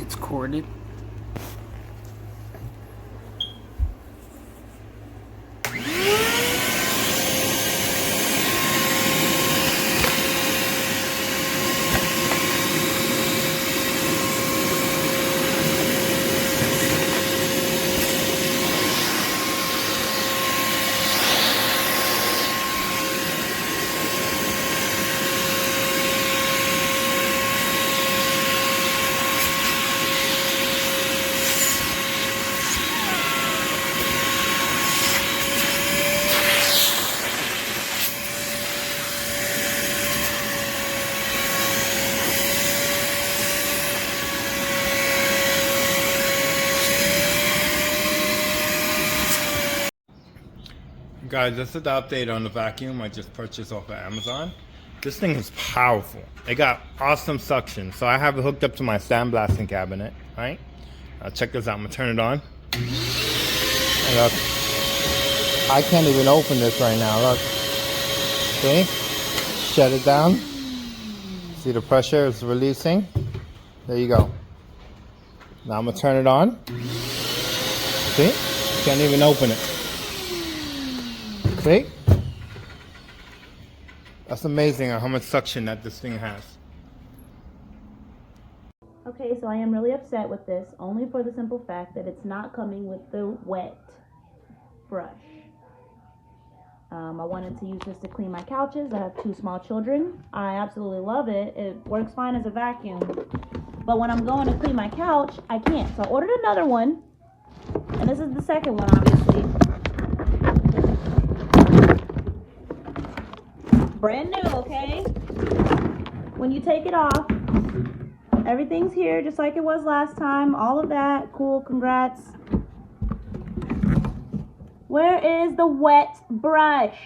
It's corded. Guys, this is the update on the vacuum I just purchased off of Amazon. This thing is powerful. It got awesome suction. So I have it hooked up to my sandblasting cabinet, right? Check this out. I'm gonna turn it on. And look, I can't even open this right now. Look. See? Shut it down. See the pressure is releasing. There you go. Now I'm gonna turn it on. See? Can't even open it. See? That's amazing how much suction that this thing has. Okay, so I am really upset with this, only for the simple fact that it's not coming with the wet brush. I wanted to use this to clean my couches. I have 2 small children. I absolutely love it. It works fine as a vacuum. But when I'm going to clean my couch, I can't. So I ordered another one. And this is the second one, obviously. Brand new, okay? When you take it off, everything's here just like it was last time. All of that. Cool, congrats. Where is the wet brush?